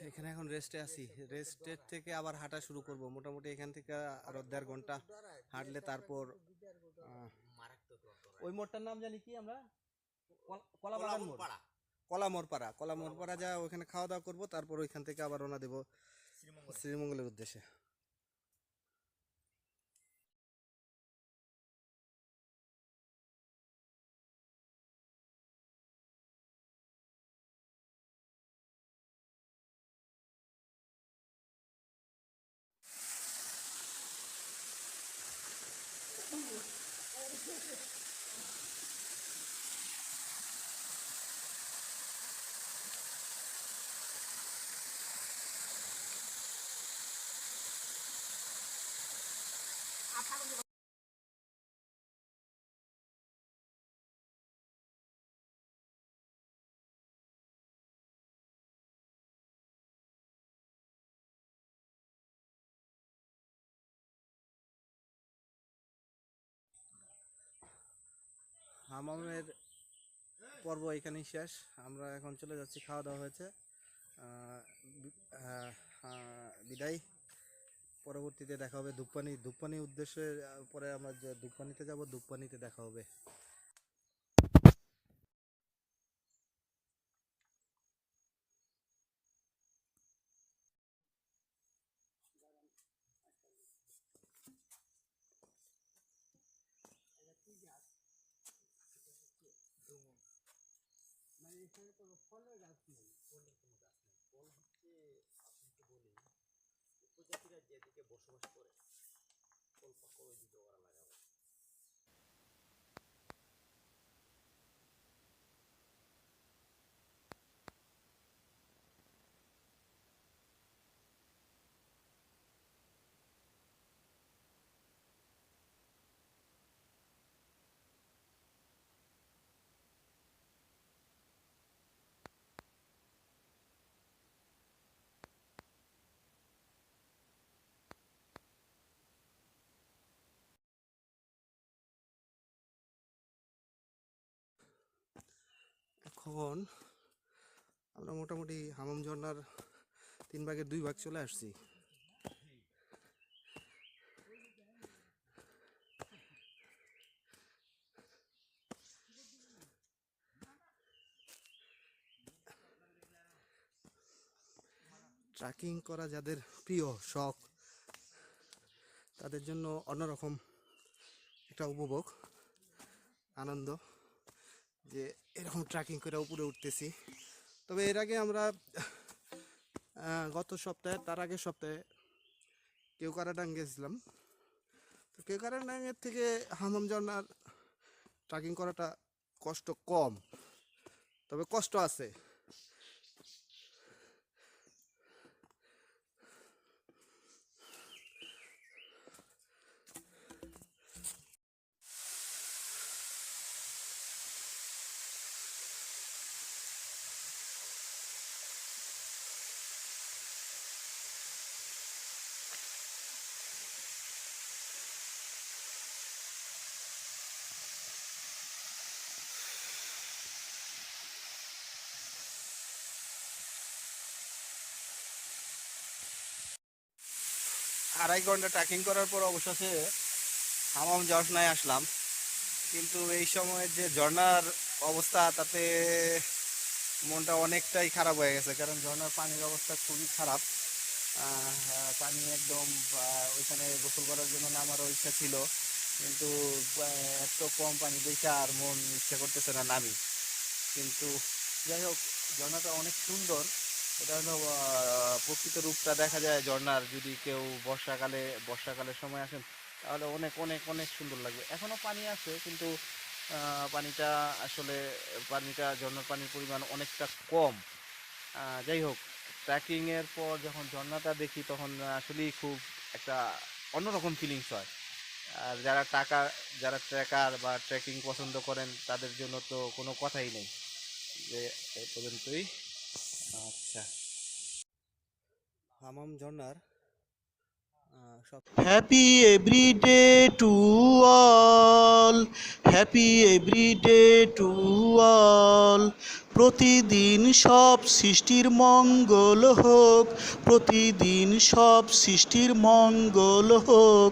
এখানে এখন রেস্টে আছি, রেস্টের থেকে আবার হাঁটা শুরু করব। মোটামুটি এখান থেকে আরো 1.5 ঘন্টা হাঁটলে তারপর ওই মোড়টার নাম জানি কি আমরা, কলা বাগান মোড়, কলামোড়পাড়া, কলামোড়পাড়া যা ওখানে খাওয়া দাওয়া করবো, তারপর ওইখান থেকে আবার রওনা দেবো শ্রীমঙ্গলের উদ্দেশ্যে। হামামের পর্ব এখানেই শেষ। আমরা এখন চলে যাচ্ছি, খাওয়া দাওয়া হয়েছে, বিদায়। পরবর্তীতে দেখা হবে ধূপপানি উদ্দেশ্যে। পরে আমরা যে ধূপপানিতে যাব, ধূপপানিতে দেখা হবে। ফলের গাছ নেই, ফলের কোনো গাছ নেই। ফল হচ্ছে, আপনাকে বলি, উপজাতিরা যেদিকে বসবাস করে, ফল পাকড় ওই দিকে ওরা লাগাবে। এখন আমরা মোটামুটি হামাম ঝর্ণার 3 ভাগের 2 ভাগ চলে আসছি। ট্রেকিং করা যাদের প্রিয় শখ, তাদের জন্য অন্যরকম একটা উপভোগ, আনন্দ, যে এরকম ট্রেকিং করে উপরে উঠতেছি। তবে এর আগে আমরা গত সপ্তাহে, তার আগের সপ্তাহে কেওক্রাডাং গেছিলাম। তো কেওক্রাডাঙের থেকে হামাম ঝর্ণার ট্রেকিং করাটা কষ্ট কম, তবে কষ্ট আছে। আড়াই ঘন্টা ট্রেকিং করার পর অবশেষে হামাম ঝর্ণায় আসলাম। কিন্তু এই সময় যে ঝর্ণার অবস্থা, তাতে মনটা অনেকটাই খারাপ হয়ে গেছে, কারণ ঝর্ণার পানির অবস্থা খুবই খারাপ। পানি একদম, ওইখানে গোসল করার জন্য নামারও ইচ্ছা ছিল, কিন্তু এত কম পানি দেখে আর মন ইচ্ছা করতেছে না নামি। কিন্তু যাই হোক, ঝর্ণাটা অনেক সুন্দর। এটা হলো প্রকৃত রূপটা দেখা যায় ঝর্ণার, যদি কেউ বর্ষাকালের সময় আসেন, তাহলে অনেক অনেক অনেক সুন্দর লাগবে। এখনও পানি আছে, কিন্তু পানিটা আসলে, ঝর্ণার পানির পরিমাণ অনেকটা কম। যাই হোক, ট্রেকিংয়ের পর যখন ঝর্ণাটা দেখি, তখন আসলেই খুব একটা অন্যরকম ফিলিংস হয়। আর যারা ট্রেকার বা ট্রেকিং পছন্দ করেন, তাদের জন্য তো কোনো কথাই নেই। যে এই পর্যন্তই। আচ্ছা, হামাম ঝর্ণার সব happy every day to all, happy every day to all. প্রতিদিন সব সৃষ্টির মঙ্গল হোক, প্রতিদিন সব সৃষ্টির মঙ্গল হোক।